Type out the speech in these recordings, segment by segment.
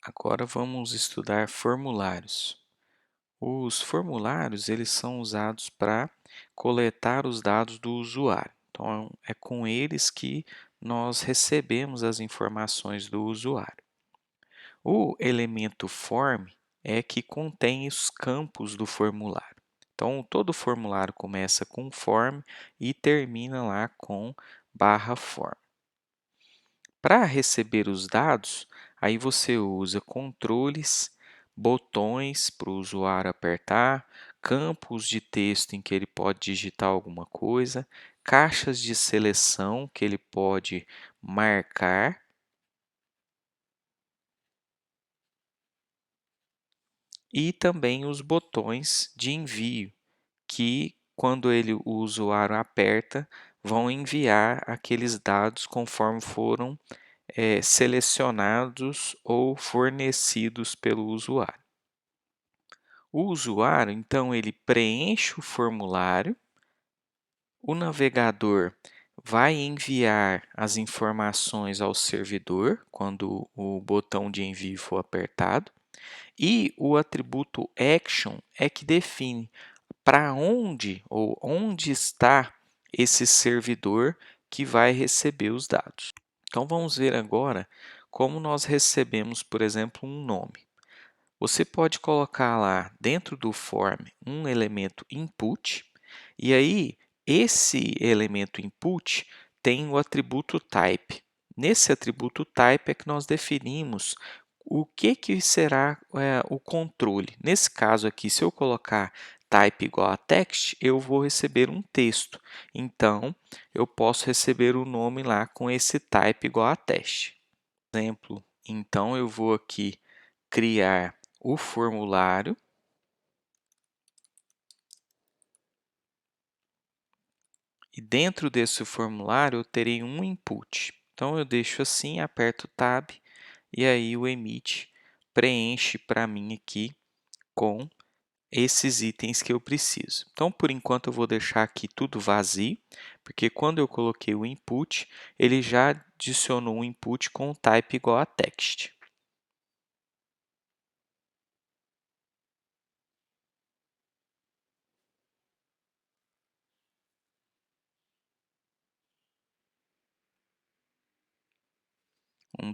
Agora vamos estudar formulários. Os formulários eles são usados para coletar os dados do usuário. Então, é com eles que nós recebemos as informações do usuário. O elemento form é que contém os campos do formulário. Então, todo formulário começa com form e termina lá com /form. Para receber os dados, aí você usa controles, botões para o usuário apertar, campos de texto em que ele pode digitar alguma coisa, caixas de seleção que ele pode marcar e também os botões de envio, que quando o usuário aperta, vão enviar aqueles dados conforme foram selecionados ou fornecidos pelo usuário. O usuário, então, ele preenche o formulário, o navegador vai enviar as informações ao servidor quando o botão de envio for apertado, e o atributo action é que define para onde ou onde está esse servidor que vai receber os dados. Então, vamos ver agora como nós recebemos, por exemplo, um nome. Você pode colocar lá dentro do form um elemento input, e aí esse elemento input tem o atributo type. Nesse atributo type é que nós definimos o que será o controle. Nesse caso aqui, se eu colocar type igual a text, eu vou receber um texto. Então, eu posso receber o nome lá com esse type igual a text. Por exemplo, então eu vou aqui criar o formulário e dentro desse formulário eu terei um input. Então eu deixo assim, aperto Tab e aí o Emit preenche para mim aqui com esses itens que eu preciso. Então, por enquanto, eu vou deixar aqui tudo vazio, porque quando eu coloquei o input, ele já adicionou um input com o type igual a text.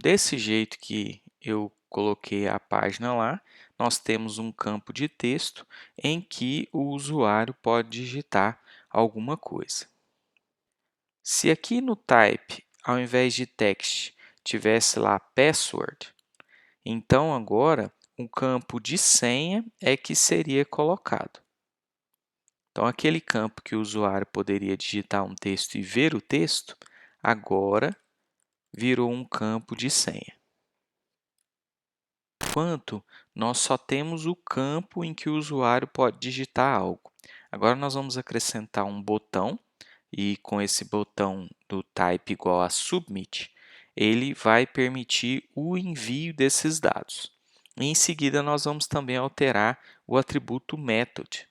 Desse jeito que eu coloquei a página lá, nós temos um campo de texto em que o usuário pode digitar alguma coisa. Se aqui no type, ao invés de text, tivesse lá password, então agora o campo de senha é que seria colocado. Então, aquele campo que o usuário poderia digitar um texto e ver o texto, agora virou um campo de senha. Enquanto nós só temos o campo em que o usuário pode digitar algo. Agora nós vamos acrescentar um botão e com esse botão do type igual a submit, ele vai permitir o envio desses dados. E em seguida nós vamos também alterar o atributo method.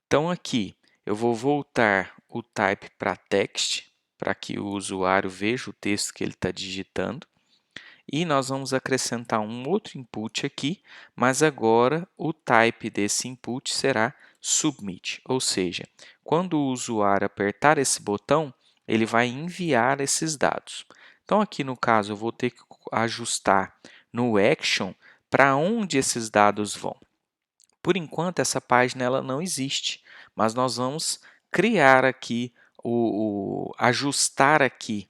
Então aqui eu vou voltar o type para text, para que o usuário veja o texto que ele está digitando. E nós vamos acrescentar um outro input aqui, mas agora o type desse input será submit, ou seja, quando o usuário apertar esse botão, ele vai enviar esses dados. Então, aqui no caso, eu vou ter que ajustar no action para onde esses dados vão. Por enquanto, essa página ela não existe, mas nós vamos criar aqui, ajustar aqui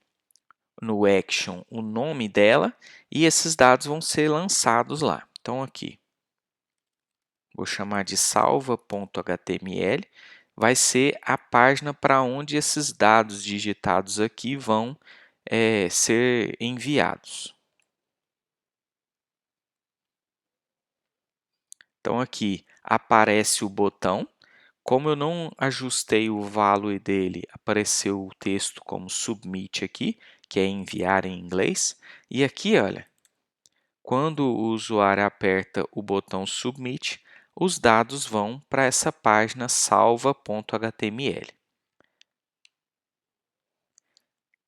no action o nome dela e esses dados vão ser lançados lá. Então, aqui, vou chamar de salva.html, vai ser a página para onde esses dados digitados aqui vão ser enviados. Então, aqui aparece o botão. Como eu não ajustei o value dele, apareceu o texto como submit aqui, que é enviar em inglês. E aqui, olha, quando o usuário aperta o botão Submit, os dados vão para essa página salva.html.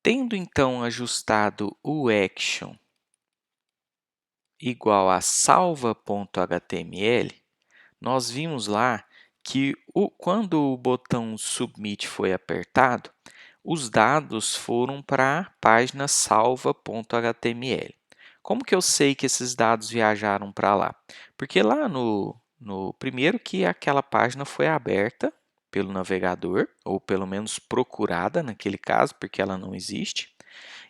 Tendo então ajustado o action igual a salva.html, nós vimos lá que quando o botão Submit foi apertado, os dados foram para a página salva.html. Como que eu sei que esses dados viajaram para lá? Porque lá no primeiro que aquela página foi aberta pelo navegador, ou pelo menos procurada naquele caso, porque ela não existe.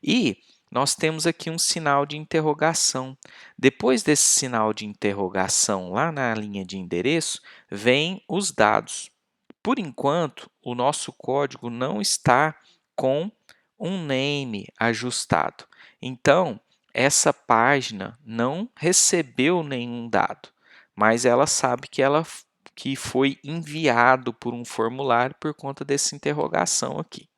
E nós temos aqui um sinal de interrogação. Depois desse sinal de interrogação, lá na linha de endereço, vêm os dados. Por enquanto, o nosso código não está com um name ajustado. Então, essa página não recebeu nenhum dado, mas ela sabe que foi enviado por um formulário por conta dessa interrogação aqui.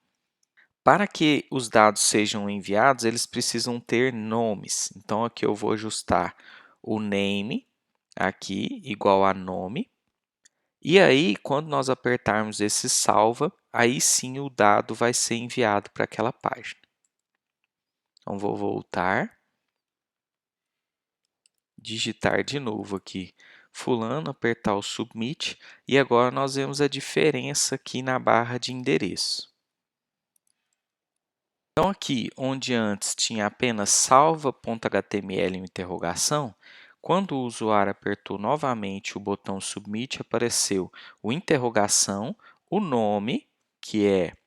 Para que os dados sejam enviados, eles precisam ter nomes. Então, aqui eu vou ajustar o name, aqui, igual a nome. E aí, quando nós apertarmos esse salva, aí sim o dado vai ser enviado para aquela página. Então, vou voltar, digitar de novo aqui fulano, apertar o submit, e agora nós vemos a diferença aqui na barra de endereço. Então, aqui, onde antes tinha apenas salva.html em interrogação, quando o usuário apertou novamente o botão Submit, apareceu o interrogação, o nome, que é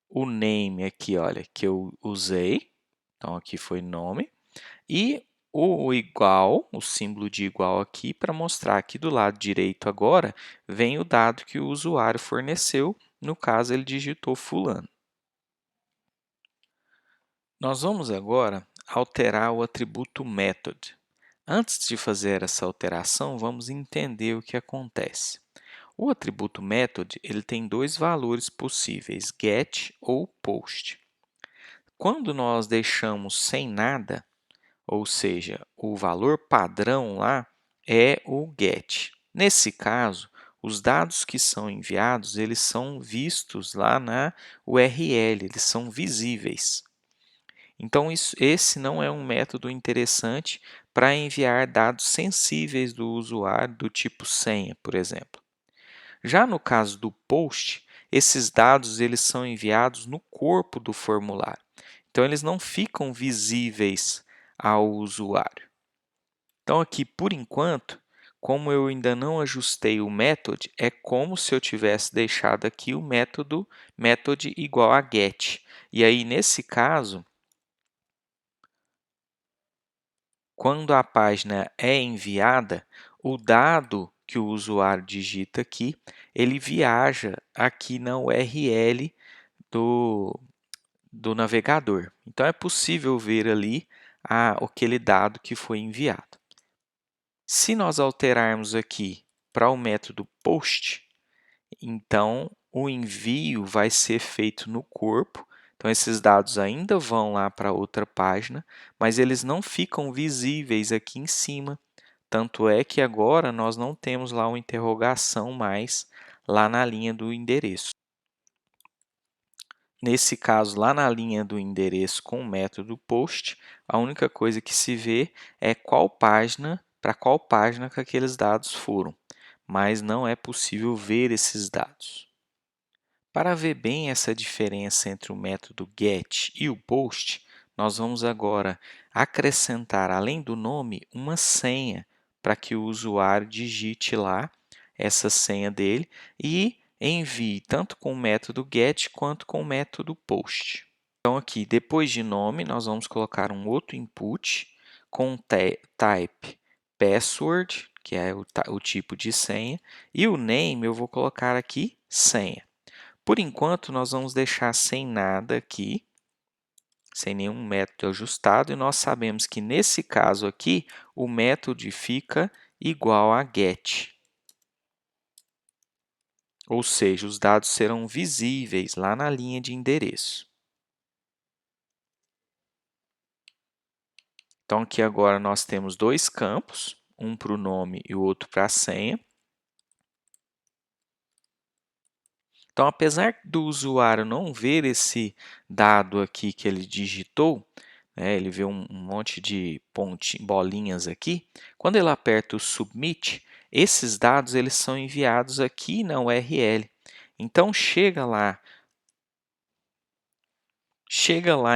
o name aqui, olha, que eu usei. Então, aqui foi nome. E o igual, o símbolo de igual aqui, para mostrar que do lado direito agora vem o dado que o usuário forneceu. No caso, ele digitou fulano. Nós vamos agora alterar o atributo method. Antes de fazer essa alteração, vamos entender o que acontece. O atributo method ele tem dois valores possíveis, get ou post. Quando nós deixamos sem nada, ou seja, o valor padrão lá é o get. Nesse caso, os dados que são enviados, eles são vistos lá na URL, eles são visíveis. Então, esse não é um método interessante para enviar dados sensíveis do usuário, do tipo senha, por exemplo. Já no caso do post, esses dados eles são enviados no corpo do formulário. Então, eles não ficam visíveis ao usuário. Então, aqui, por enquanto, como eu ainda não ajustei o method, é como se eu tivesse deixado aqui o método method igual a get. E aí, nesse caso, quando a página é enviada, o dado que o usuário digita aqui, ele viaja aqui na URL do navegador. Então, é possível ver ali aquele dado que foi enviado. Se nós alterarmos aqui para o método post, então o envio vai ser feito no corpo. Então, esses dados ainda vão lá para outra página, mas eles não ficam visíveis aqui em cima. Tanto é que agora nós não temos lá uma interrogação mais lá na linha do endereço. Nesse caso, lá na linha do endereço com o método post, a única coisa que se vê é para qual página que aqueles dados foram, mas não é possível ver esses dados. Para ver bem essa diferença entre o método get e o post, nós vamos agora acrescentar, além do nome, uma senha para que o usuário digite lá essa senha dele e envie tanto com o método get quanto com o método post. Então, aqui, depois de nome, nós vamos colocar um outro input com type password, que é o tipo de senha, e o name eu vou colocar aqui senha. Por enquanto, nós vamos deixar sem nada aqui, sem nenhum método ajustado, e nós sabemos que nesse caso aqui, o método fica igual a get. Ou seja, os dados serão visíveis lá na linha de endereço. Então, aqui agora nós temos dois campos, um para o nome e o outro para a senha. Então, apesar do usuário não ver esse dado aqui que ele digitou, né? Ele vê um monte de bolinhas aqui. Quando ele aperta o Submit, esses dados eles são enviados aqui na URL. Então, chega lá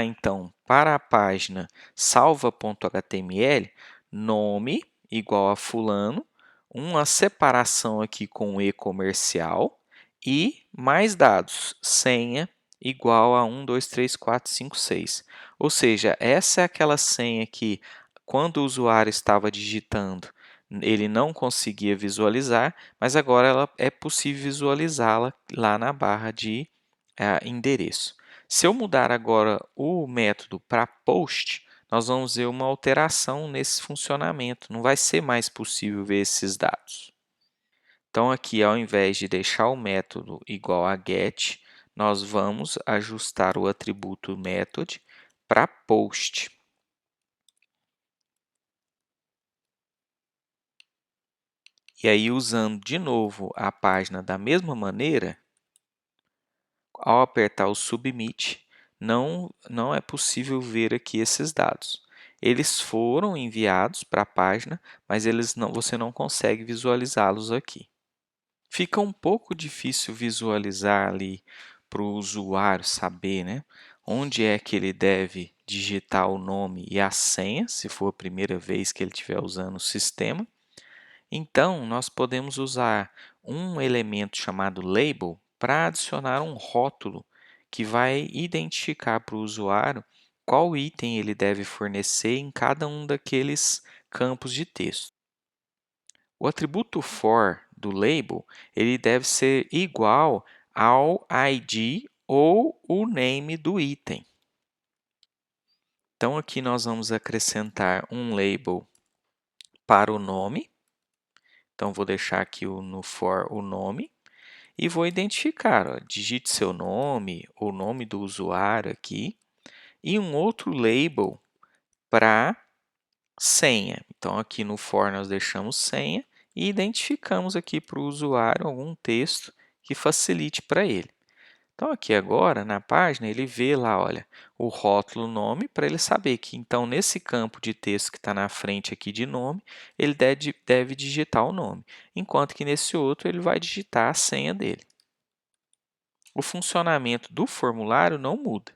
então para a página salva.html, nome igual a fulano, uma separação aqui com o e-comercial e mais dados, senha igual a 1, 2, 3, 4, 5, 6. Ou seja, essa é aquela senha que quando o usuário estava digitando, ele não conseguia visualizar, mas agora é possível visualizá-la lá na barra de endereço. Se eu mudar agora o método para post, nós vamos ver uma alteração nesse funcionamento. Não vai ser mais possível ver esses dados. Então, aqui, ao invés de deixar o método igual a get, nós vamos ajustar o atributo method para post. E aí, usando de novo a página da mesma maneira, ao apertar o Submit, não é possível ver aqui esses dados. Eles foram enviados para a página, mas você não consegue visualizá-los aqui. Fica um pouco difícil visualizar ali para o usuário saber, né, onde é que ele deve digitar o nome e a senha, se for a primeira vez que ele estiver usando o sistema. Então, nós podemos usar um elemento chamado label para adicionar um rótulo que vai identificar para o usuário qual item ele deve fornecer em cada um daqueles campos de texto. O atributo for do label ele deve ser igual ao ID ou o name do item. Então, aqui nós vamos acrescentar um label para o nome. Então, vou deixar aqui no for o nome e vou identificar. Ó, digite seu nome, o nome do usuário aqui e um outro label para senha. Então, aqui no for nós deixamos senha e identificamos aqui para o usuário algum texto que facilite para ele. Então, aqui agora na página ele vê lá, olha, o rótulo nome para ele saber que então nesse campo de texto que está na frente aqui de nome, ele deve digitar o nome, enquanto que nesse outro ele vai digitar a senha dele. O funcionamento do formulário não muda.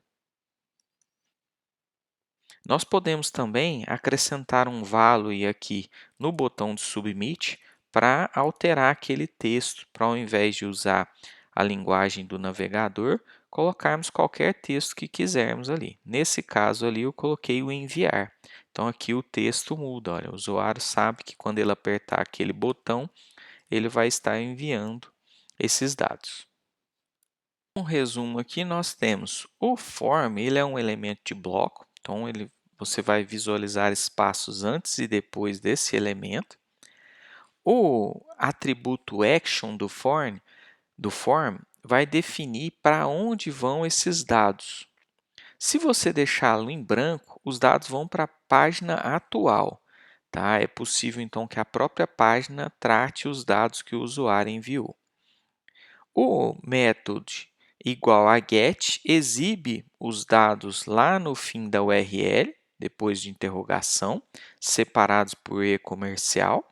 Nós podemos também acrescentar um value aqui no botão de Submit para alterar aquele texto, para ao invés de usar a linguagem do navegador, colocarmos qualquer texto que quisermos ali. Nesse caso ali eu coloquei o enviar. Então aqui o texto muda, olha, o usuário sabe que quando ele apertar aquele botão, ele vai estar enviando esses dados. Um resumo aqui, nós temos o form, ele é um elemento de bloco, então você vai visualizar espaços antes e depois desse elemento. O atributo action do form vai definir para onde vão esses dados. Se você deixá-lo em branco, os dados vão para a página atual. Tá? É possível então que a própria página trate os dados que o usuário enviou. O método igual a get exibe os dados lá no fim da URL, depois de interrogação, separados por e-comercial.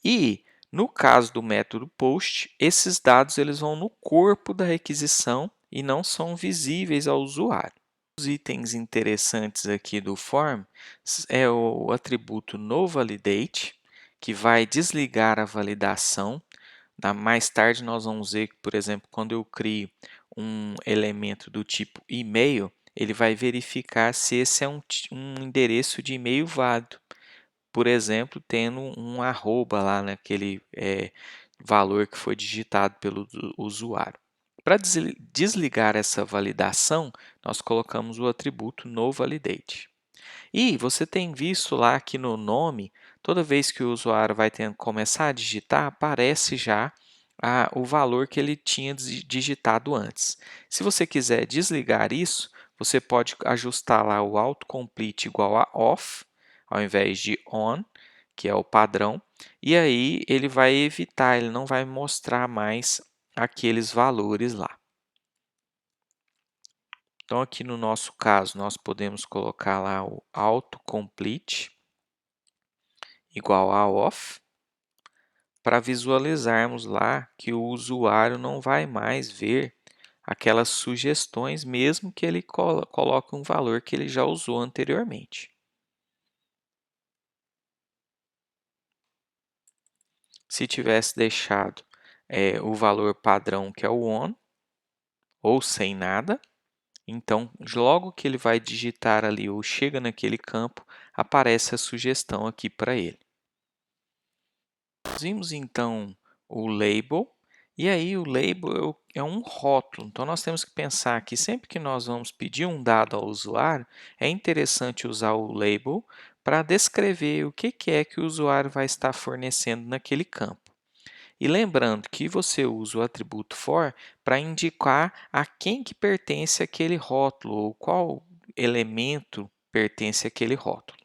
E, no caso do método post, esses dados eles vão no corpo da requisição e não são visíveis ao usuário. Os itens interessantes aqui do form é o atributo noValidate, que vai desligar a validação. Mais tarde nós vamos ver que, por exemplo, quando eu crio um elemento do tipo e-mail, ele vai verificar se esse é um endereço de e-mail válido. Por exemplo, tendo um arroba lá naquele valor que foi digitado pelo usuário. Para desligar essa validação, nós colocamos o atributo noValidate. E você tem visto lá que no nome, toda vez que o usuário vai começar a digitar, aparece já o valor que ele tinha digitado antes. Se você quiser desligar isso, você pode ajustar lá o autocomplete igual a off, ao invés de on, que é o padrão, e aí ele vai evitar, ele não vai mostrar mais aqueles valores lá. Então, aqui no nosso caso, nós podemos colocar lá o autocomplete igual a off, para visualizarmos lá que o usuário não vai mais ver aquelas sugestões, mesmo que ele coloque um valor que ele já usou anteriormente. Se tivesse deixado o valor padrão, que é o on, ou sem nada, então logo que ele vai digitar ali ou chega naquele campo, aparece a sugestão aqui para ele. Nós vimos então o label, e aí o label é um rótulo, então nós temos que pensar que sempre que nós vamos pedir um dado ao usuário, é interessante usar o label para descrever o que é que o usuário vai estar fornecendo naquele campo. E lembrando que você usa o atributo for para indicar a quem que pertence aquele rótulo ou qual elemento pertence àquele rótulo.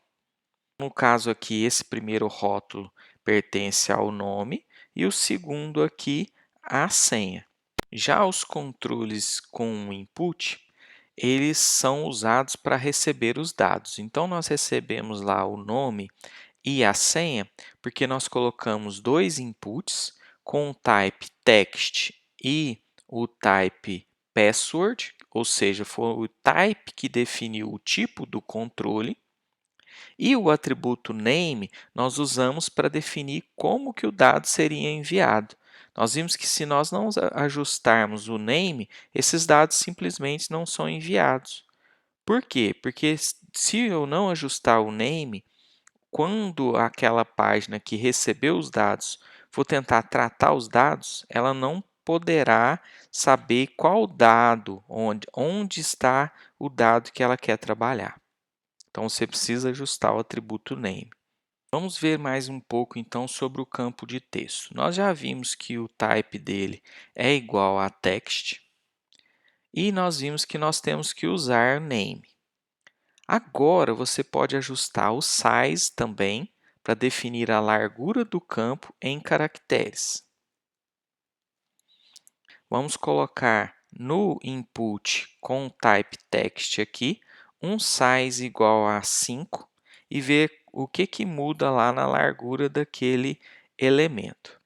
No caso aqui, esse primeiro rótulo pertence ao nome e o segundo aqui à senha. Já os controles com input, eles são usados para receber os dados. Então, nós recebemos lá o nome e a senha, porque nós colocamos dois inputs com o type text e o type password, ou seja, foi o type que definiu o tipo do controle, e o atributo name nós usamos para definir como que o dado seria enviado. Nós vimos que se nós não ajustarmos o name, esses dados simplesmente não são enviados. Por quê? Porque se eu não ajustar o name, quando aquela página que recebeu os dados for tentar tratar os dados, ela não poderá saber qual dado, onde está o dado que ela quer trabalhar. Então, você precisa ajustar o atributo name. Vamos ver mais um pouco, então, sobre o campo de texto. Nós já vimos que o type dele é igual a text e nós vimos que nós temos que usar name. Agora, você pode ajustar o size também para definir a largura do campo em caracteres. Vamos colocar no input com o type text aqui um size igual a 5 e ver o que muda lá na largura daquele elemento.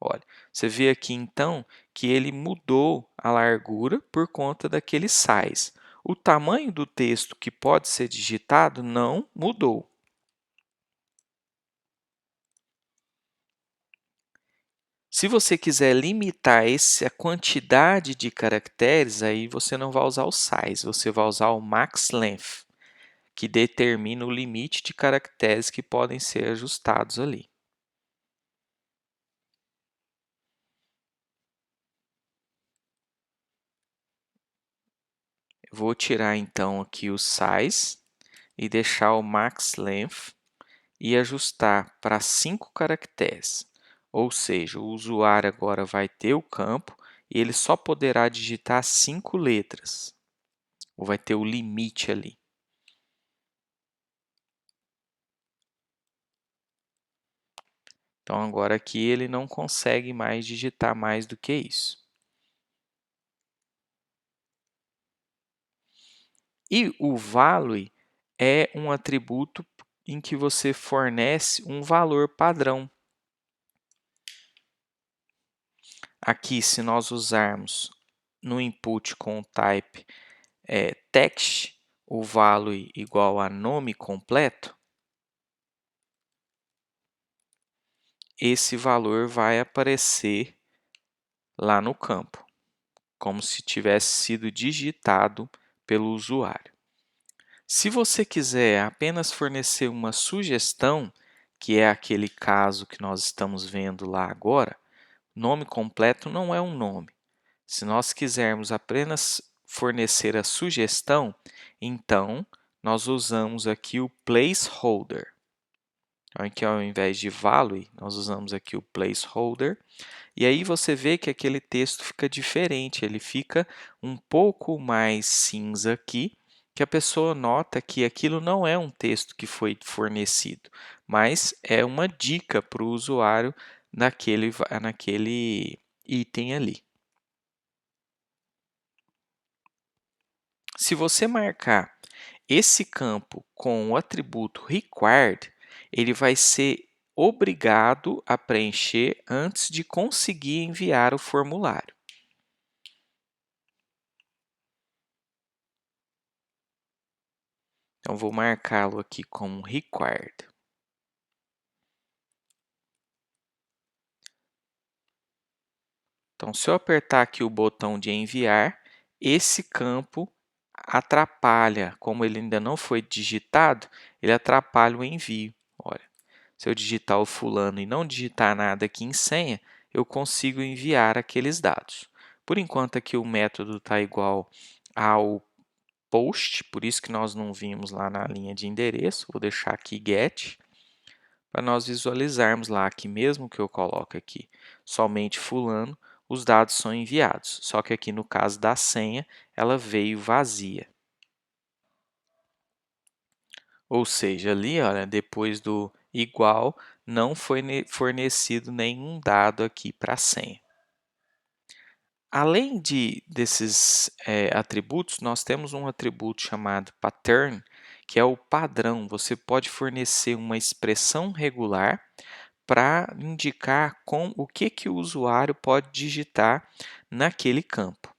Olha, você vê aqui então que ele mudou a largura por conta daquele size. O tamanho do texto que pode ser digitado não mudou. Se você quiser limitar a quantidade de caracteres, aí você não vai usar o size, você vai usar o max length, que determina o limite de caracteres que podem ser ajustados ali. Eu vou tirar então aqui o size e deixar o max length e ajustar para 5 caracteres. Ou seja, o usuário agora vai ter o campo e ele só poderá digitar 5 letras, ou vai ter o limite ali. Então, agora aqui ele não consegue mais digitar mais do que isso. E o value é um atributo em que você fornece um valor padrão. Aqui, se nós usarmos no input com o type text, o value igual a nome completo, esse valor vai aparecer lá no campo, como se tivesse sido digitado pelo usuário. Se você quiser apenas fornecer uma sugestão, que é aquele caso que nós estamos vendo lá agora, nome completo não é um nome. Se nós quisermos apenas fornecer a sugestão, então nós usamos aqui o placeholder. Então, aqui ao invés de value, nós usamos aqui o placeholder. E aí você vê que aquele texto fica diferente, ele fica um pouco mais cinza aqui, que a pessoa nota que aquilo não é um texto que foi fornecido, mas é uma dica para o usuário naquele item ali. Se você marcar esse campo com o atributo required, ele vai ser obrigado a preencher antes de conseguir enviar o formulário. Então, vou marcá-lo aqui como required. Então, se eu apertar aqui o botão de enviar, esse campo atrapalha, como ele ainda não foi digitado, ele atrapalha o envio. Olha, se eu digitar o fulano e não digitar nada aqui em senha, eu consigo enviar aqueles dados. Por enquanto aqui o método está igual ao post, por isso que nós não vimos lá na linha de endereço. Vou deixar aqui get, para nós visualizarmos lá que mesmo que eu coloque aqui somente fulano, os dados são enviados. Só que aqui no caso da senha, ela veio vazia. Ou seja, ali, olha, depois do igual, não foi fornecido nenhum dado aqui para a senha. Além desses atributos, nós temos um atributo chamado pattern, que é o padrão. Você pode fornecer uma expressão regular para indicar o que o usuário pode digitar naquele campo.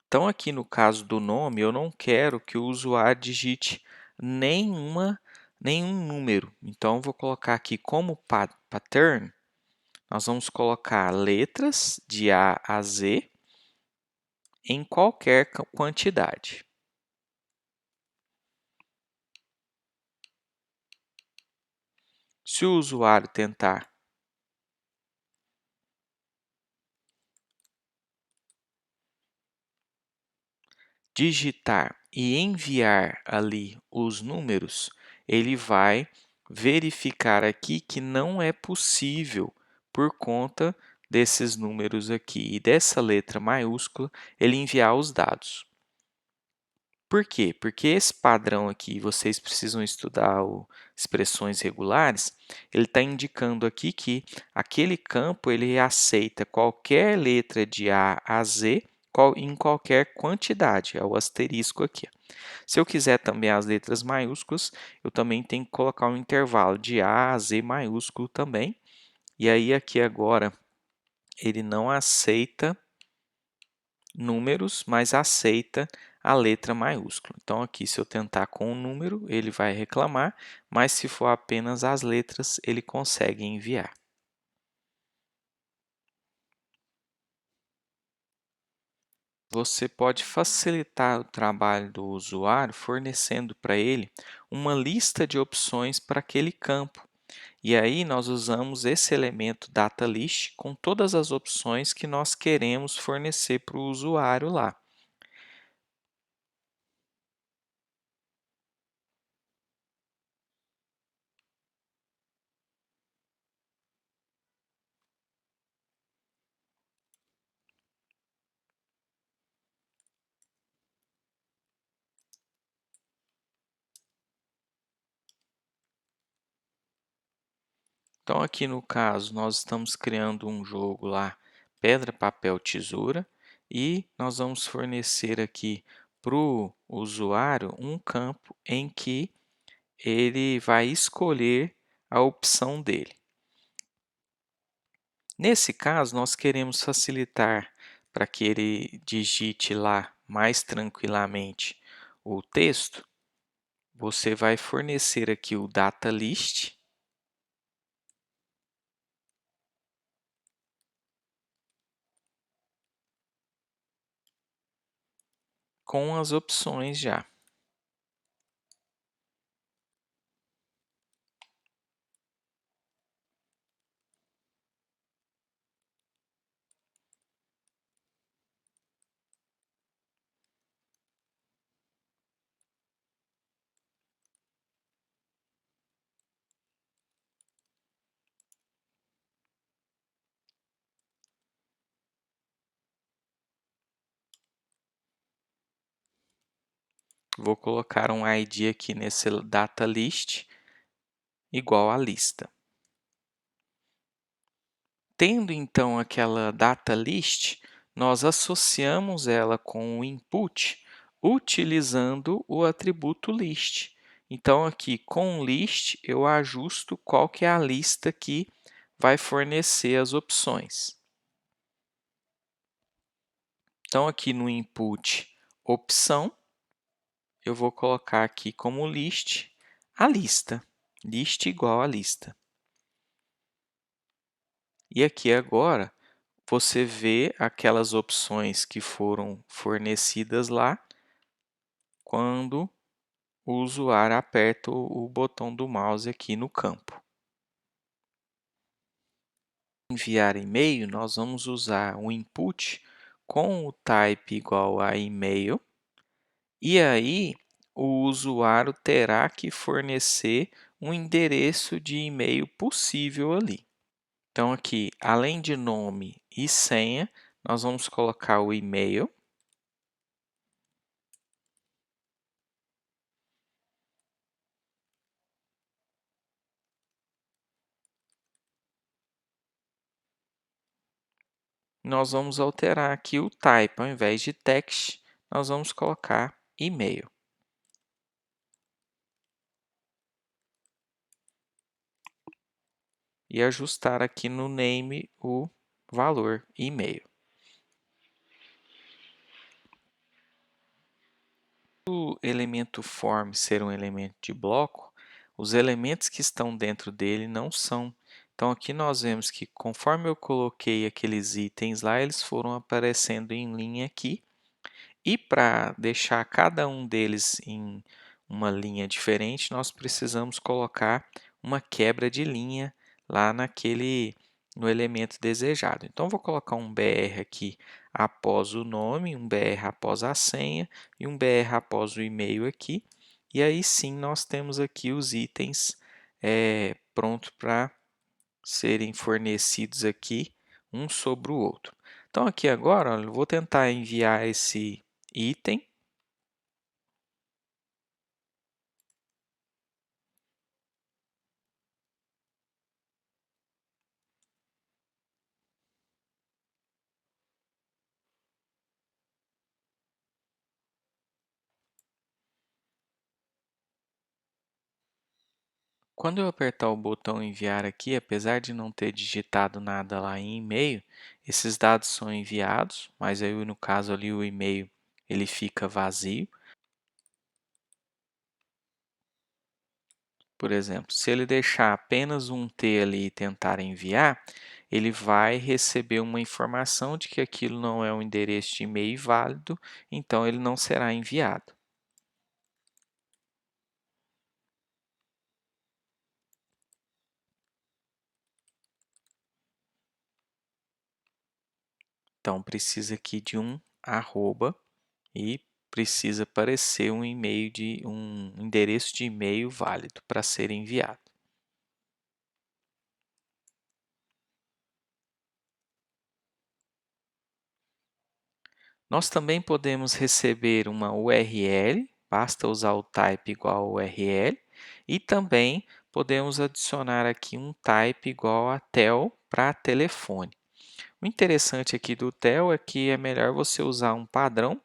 Então, aqui no caso do nome, eu não quero que o usuário digite nenhum número. Então, eu vou colocar aqui como pattern, nós vamos colocar letras de A a Z em qualquer quantidade. Se o usuário tentar digitar e enviar ali os números, ele vai verificar aqui que não é possível por conta desses números aqui e dessa letra maiúscula ele enviar os dados. Por quê? Porque esse padrão aqui, vocês precisam estudar expressões regulares, ele está indicando aqui que aquele campo ele aceita qualquer letra de A a Z em qualquer quantidade, é o asterisco aqui. Se eu quiser também as letras maiúsculas, eu também tenho que colocar um intervalo de A a Z maiúsculo também. E aí aqui agora ele não aceita números, mas aceita a letra maiúscula. Então aqui se eu tentar com o número, ele vai reclamar, mas se for apenas as letras, ele consegue enviar. Você pode facilitar o trabalho do usuário fornecendo para ele uma lista de opções para aquele campo. E aí nós usamos esse elemento data list com todas as opções que nós queremos fornecer para o usuário lá. Então aqui no caso nós estamos criando um jogo lá, pedra, papel, tesoura, e nós vamos fornecer aqui para o usuário um campo em que ele vai escolher a opção dele. Nesse caso, nós queremos facilitar para que ele digite lá mais tranquilamente o texto. Você vai fornecer aqui o data list com as opções já. Vou colocar um ID aqui nesse data list igual a lista. Tendo então aquela data list, nós associamos ela com o input utilizando o atributo list. Então aqui com list eu ajusto qual que é a lista que vai fornecer as opções. Então aqui no input opção, eu vou colocar aqui como list a lista, list igual a lista. E aqui agora você vê aquelas opções que foram fornecidas lá quando o usuário aperta o botão do mouse aqui no campo. Enviar e-mail, nós vamos usar o input com o type igual a e-mail, e aí o usuário terá que fornecer um endereço de e-mail possível ali. Então aqui, além de nome e senha, nós vamos colocar o e-mail. Nós vamos alterar aqui o type, ao invés de text, nós vamos colocar e-mail. E ajustar aqui no name o valor e-mail. O elemento form ser um elemento de bloco, os elementos que estão dentro dele não são. Então aqui nós vemos que conforme eu coloquei aqueles itens lá, eles foram aparecendo em linha aqui. E para deixar cada um deles em uma linha diferente, nós precisamos colocar uma quebra de linha lá no elemento desejado. Então, vou colocar um BR aqui após o nome, um BR após a senha e um BR após o e-mail aqui. E aí sim nós temos aqui os itens prontos para serem fornecidos aqui um sobre o outro. Então aqui agora, olha, eu vou tentar enviar esse item. Quando eu apertar o botão enviar aqui, apesar de não ter digitado nada lá em e-mail, esses dados são enviados, mas aí no caso ali o e-mail ele fica vazio. Por exemplo, se ele deixar apenas um T ali e tentar enviar, ele vai receber uma informação de que aquilo não é um endereço de e-mail válido, então ele não será enviado. Então precisa aqui de um arroba e precisa aparecer um e-mail de um endereço de e-mail válido para ser enviado. Nós também podemos receber uma URL, basta usar o type igual a URL, e também podemos adicionar aqui um type igual a tel para telefone. O interessante aqui do tel é que é melhor você usar um padrão,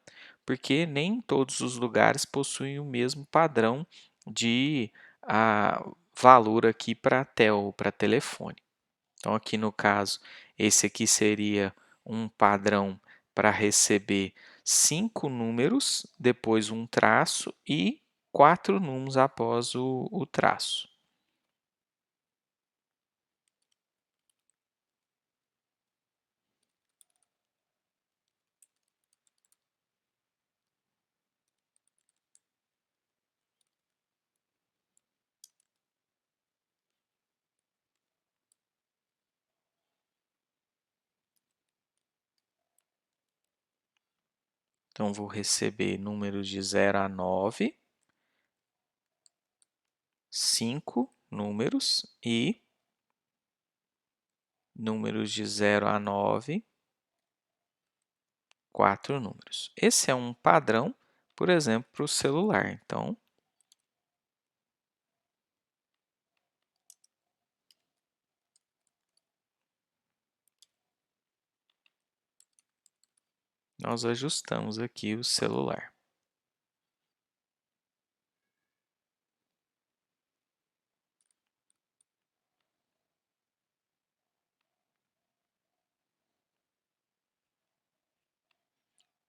porque nem todos os lugares possuem o mesmo padrão de valor aqui para tel, para telefone. Então aqui no caso, esse aqui seria um padrão para receber 5 números, depois um traço e 4 números após o traço. Então, vou receber números de 0 a 9, 5 números e números de 0 a 9, 4 números. Esse é um padrão, por exemplo, para o celular. Então, nós ajustamos aqui o celular.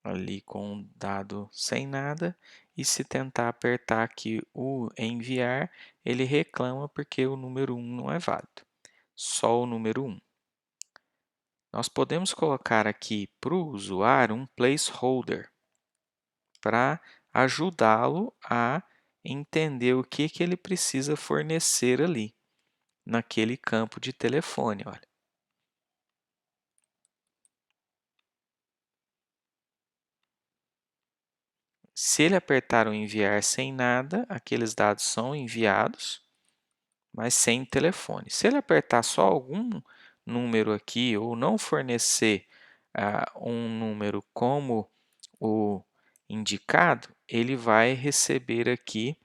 Ali com o dado sem nada, e se tentar apertar aqui o enviar, ele reclama porque o número 1 não é válido, só o número 1. Nós podemos colocar aqui para o usuário um placeholder para ajudá-lo a entender o que ele precisa fornecer ali, naquele campo de telefone. Olha. Se ele apertar o enviar sem nada, aqueles dados são enviados, mas sem telefone. Se ele apertar só algum número aqui ou não fornecer um número como o indicado, ele vai receber aqui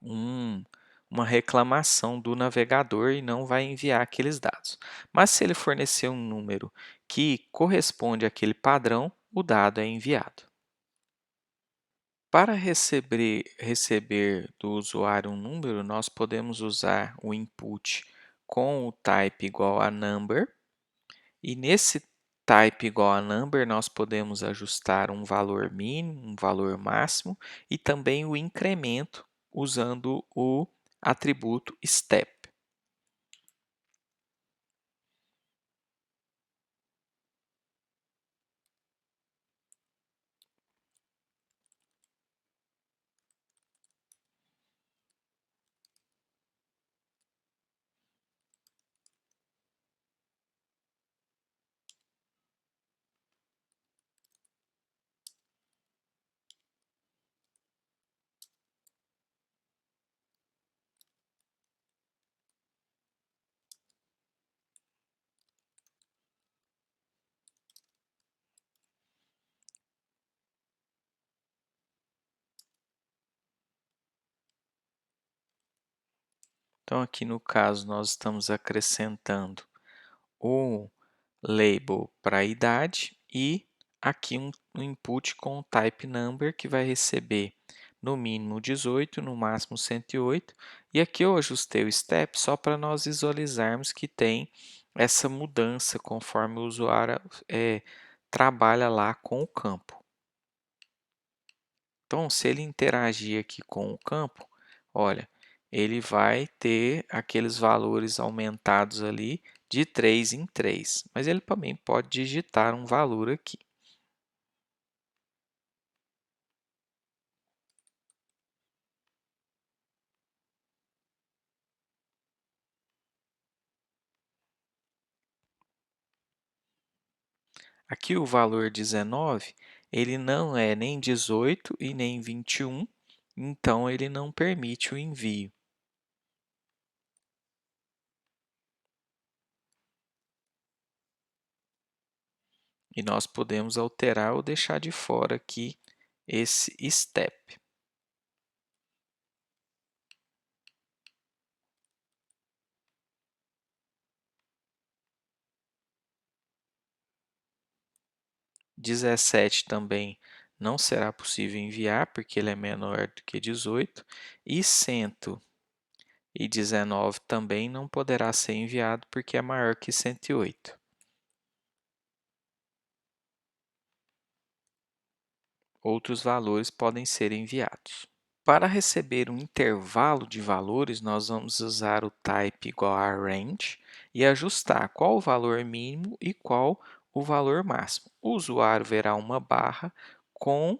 uma reclamação do navegador e não vai enviar aqueles dados. Mas se ele fornecer um número que corresponde àquele padrão, o dado é enviado. Para receber do usuário um número, nós podemos usar o input com o type igual a number, e nesse type igual a number nós podemos ajustar um valor mínimo, um valor máximo e também o incremento usando o atributo step. Então aqui no caso nós estamos acrescentando o label para a idade e aqui um input com o type number que vai receber no mínimo 18, no máximo 108. E aqui eu ajustei o step só para nós visualizarmos que tem essa mudança conforme o usuário trabalha lá com o campo. Então, se ele interagir aqui com o campo, olha, ele vai ter aqueles valores aumentados ali de 3 em 3, mas ele também pode digitar um valor aqui. Aqui o valor 19, ele não é nem 18 e nem 21, então ele não permite o envio. E nós podemos alterar ou deixar de fora aqui esse step. 17 também não será possível enviar, porque ele é menor do que 18, e 119 também não poderá ser enviado, porque é maior que 108. Outros valores podem ser enviados. Para receber um intervalo de valores, nós vamos usar o type igual a range e ajustar qual o valor mínimo e qual o valor máximo. O usuário verá uma barra com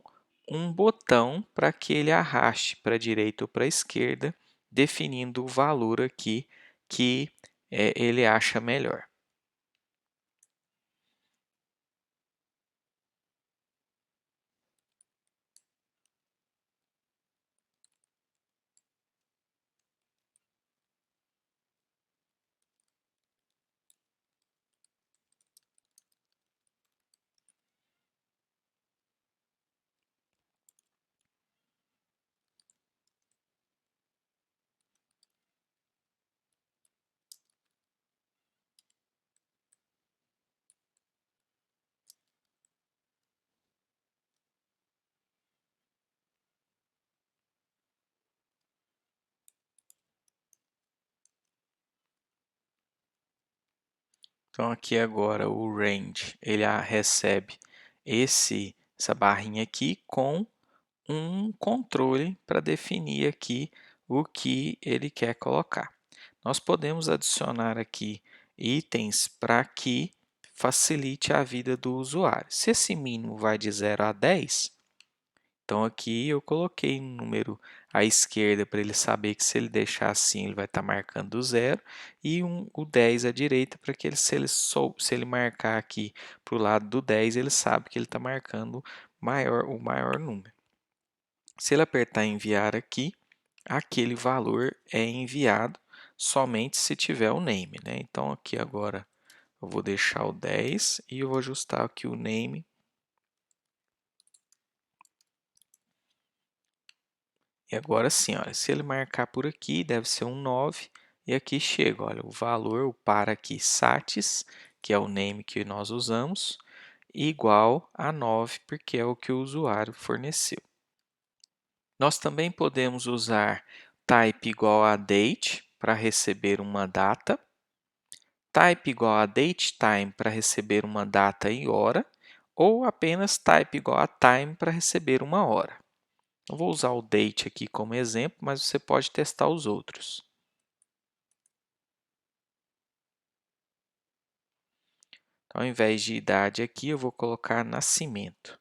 um botão para que ele arraste para a direita ou para a esquerda, definindo o valor aqui que ele acha melhor. Então aqui agora o range, ele recebe essa barrinha aqui com um controle para definir aqui o que ele quer colocar. Nós podemos adicionar aqui itens para que facilite a vida do usuário. Se esse mínimo vai de 0 a 10, então aqui eu coloquei um número à esquerda para ele saber que se ele deixar assim ele vai estar marcando o 0 e o 10 à direita para que ele, se ele marcar aqui para o lado do 10 ele sabe que ele está marcando o maior número. Se ele apertar enviar aqui, aquele valor é enviado somente se tiver o name, né? Então aqui agora eu vou deixar o 10 e eu vou ajustar aqui o name. E agora sim, olha, se ele marcar por aqui, deve ser um 9. E aqui chega, olha, o valor, o par aqui, satis, que é o name que nós usamos, igual a 9, porque é o que o usuário forneceu. Nós também podemos usar type igual a date para receber uma data, type igual a datetime para receber uma data e hora, ou apenas type igual a time para receber uma hora. Eu vou usar o date aqui como exemplo, mas você pode testar os outros. Então, ao invés de idade aqui, eu vou colocar nascimento.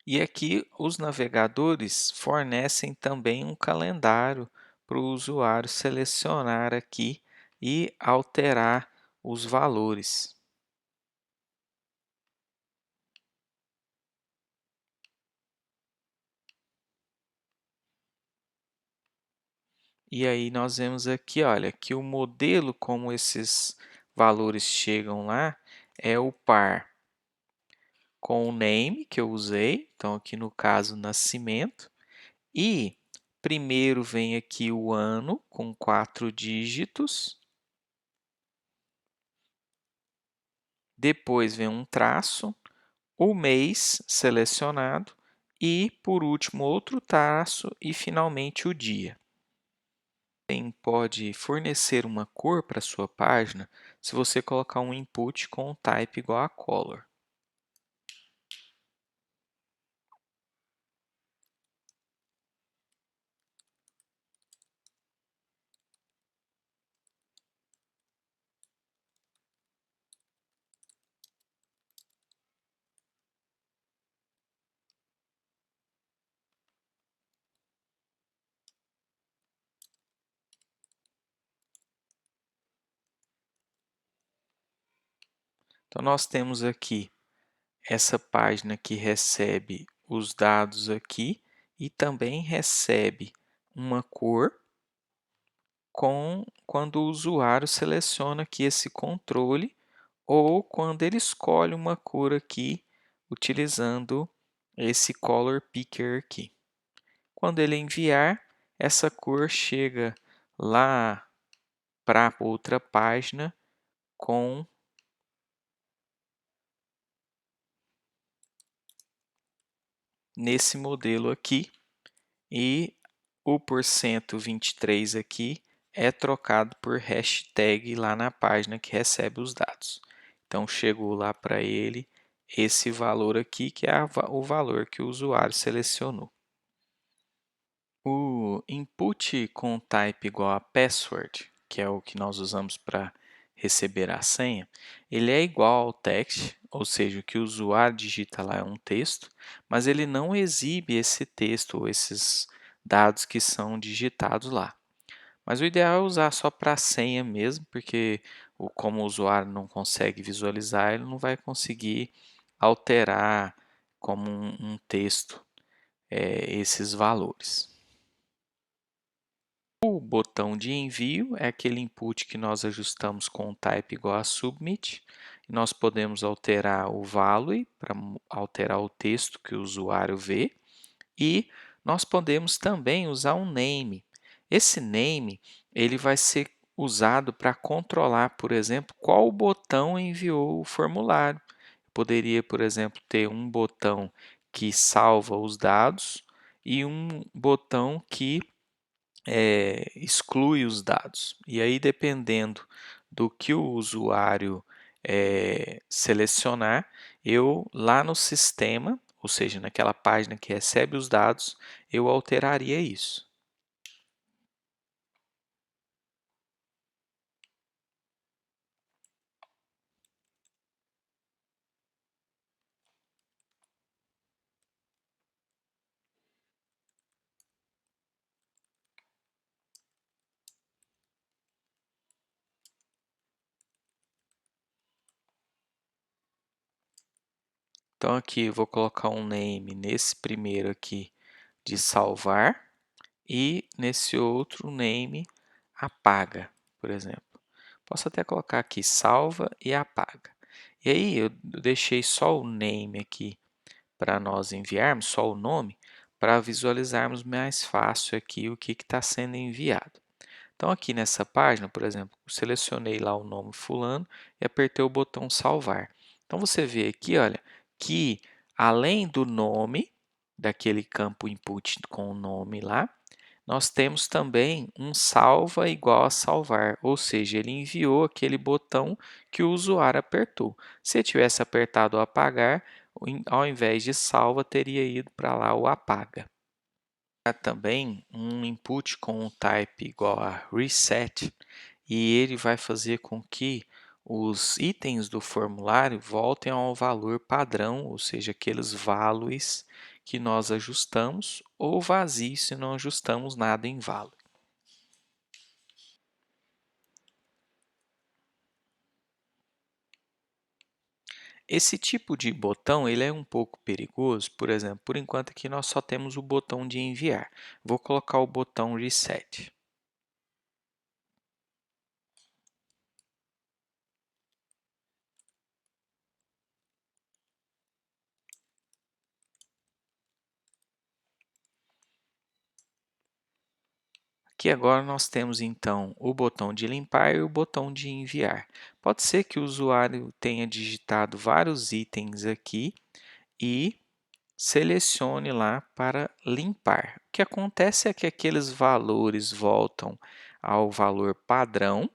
E aqui os navegadores fornecem também um calendário para o usuário selecionar aqui e alterar os valores. E aí nós vemos aqui, olha, que o modelo como esses valores chegam lá é o par com o name que eu usei, então aqui no caso nascimento, e primeiro vem aqui o ano com 4 dígitos, depois vem um traço, o mês selecionado e, por último, outro traço e finalmente o dia. Também pode fornecer uma cor para sua página se você colocar um input com um type igual a color. Então, nós temos aqui essa página que recebe os dados aqui e também recebe uma cor quando o usuário seleciona aqui esse controle ou quando ele escolhe uma cor aqui utilizando esse Color Picker aqui. Quando ele enviar, essa cor chega lá para outra página com nesse modelo aqui e o porcento 23 aqui é trocado por hashtag lá na página que recebe os dados. Então chegou lá para ele esse valor aqui que é o valor que o usuário selecionou. O input com type igual a password, que é o que nós usamos para receber a senha, ele é igual ao text, ou seja, o que o usuário digita lá é um texto, mas ele não exibe esse texto ou esses dados que são digitados lá. Mas o ideal é usar só para a senha mesmo, porque como o usuário não consegue visualizar, ele não vai conseguir alterar como um texto esses valores. O botão de envio é aquele input que nós ajustamos com o type igual a submit. Nós podemos alterar o value para alterar o texto que o usuário vê. E nós podemos também usar um name. Esse name ele vai ser usado para controlar, por exemplo, qual botão enviou o formulário. Poderia, por exemplo, ter um botão que salva os dados e um botão que exclui os dados. E aí, dependendo do que o usuário selecionar, eu lá no sistema, ou seja, naquela página que recebe os dados, eu alteraria isso. Então aqui eu vou colocar um name nesse primeiro aqui de salvar e nesse outro name apaga, por exemplo. Posso até colocar aqui salva e apaga. E aí eu deixei só o name aqui para nós enviarmos, só o nome, para visualizarmos mais fácil aqui o que está sendo enviado. Então aqui nessa página, por exemplo, selecionei lá o nome fulano e apertei o botão salvar. Então você vê aqui, olha, que além do nome, daquele campo input com o nome lá, nós temos também um salva igual a salvar, ou seja, ele enviou aquele botão que o usuário apertou. Se ele tivesse apertado o apagar, ao invés de salva, teria ido para lá o apaga. Há também um input com um type igual a reset e ele vai fazer com que os itens do formulário voltem ao valor padrão, ou seja, aqueles values que nós ajustamos, ou vazio se não ajustamos nada em value. Esse tipo de botão ele é um pouco perigoso, por exemplo, por enquanto aqui nós só temos o botão de enviar. Vou colocar o botão reset. Aqui agora nós temos então o botão de limpar e o botão de enviar. Pode ser que o usuário tenha digitado vários itens aqui e selecione lá para limpar. O que acontece é que aqueles valores voltam ao valor padrão.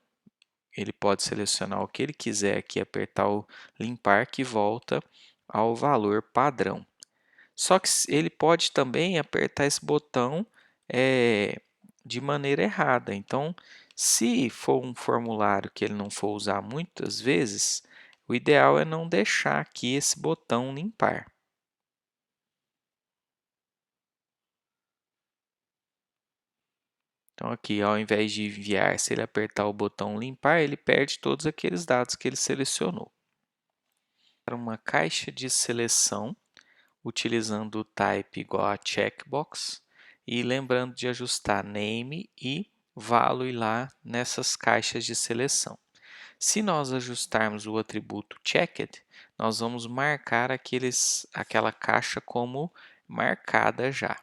Ele pode selecionar o que ele quiser aqui, apertar o limpar que volta ao valor padrão. Só que ele pode também apertar esse botão de maneira errada. Então, se for um formulário que ele não for usar muitas vezes, o ideal é não deixar aqui esse botão limpar. Então, aqui, ao invés de enviar, se ele apertar o botão limpar, ele perde todos aqueles dados que ele selecionou. Para uma caixa de seleção, utilizando o type igual a checkbox e lembrando de ajustar name e value lá nessas caixas de seleção. Se nós ajustarmos o atributo checked, nós vamos marcar aquela caixa como marcada já.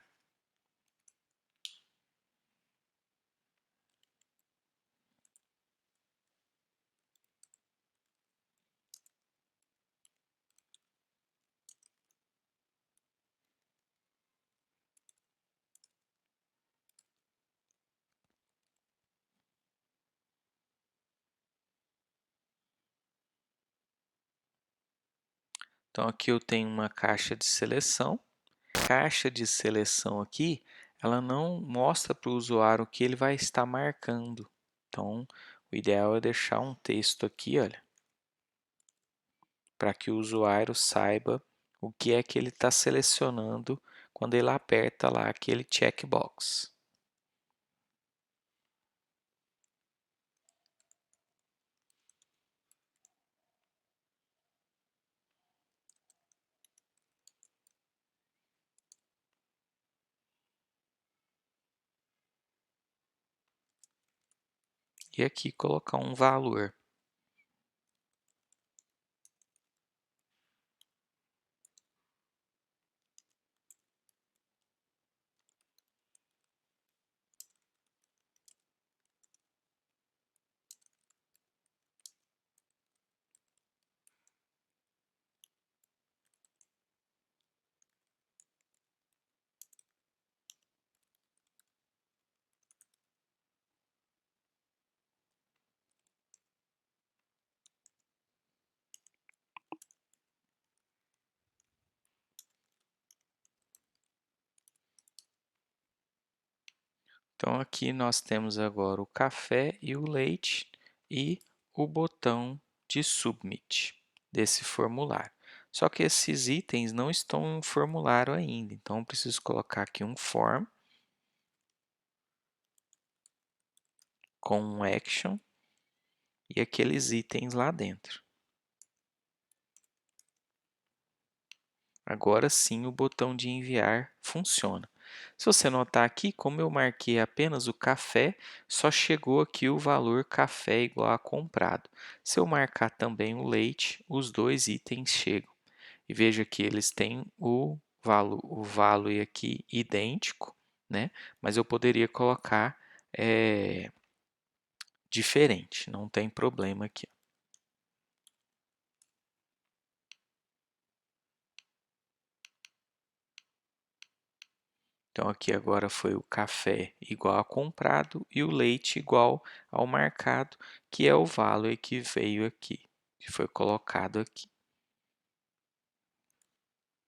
Então aqui eu tenho uma caixa de seleção. A caixa de seleção aqui, ela não mostra para o usuário o que ele vai estar marcando. Então, o ideal é deixar um texto aqui, olha, para que o usuário saiba o que é que ele está selecionando quando ele aperta lá aquele checkbox. e aqui colocar um valor. Então aqui nós temos agora o café e o leite e o botão de Submit desse formulário. Só que esses itens não estão em formulário ainda, então eu preciso colocar aqui um form com um action e aqueles itens lá dentro. Agora sim o botão de enviar funciona. Se você notar aqui, como eu marquei apenas o café, só chegou aqui o valor café igual a comprado. Se eu marcar também o leite, os dois itens chegam. E veja que eles têm o valor aqui idêntico, né? Mas eu poderia colocar diferente, não tem problema aqui. Então aqui agora foi o café igual a comprado e o leite igual ao marcado, que é o valor que veio aqui, que foi colocado aqui.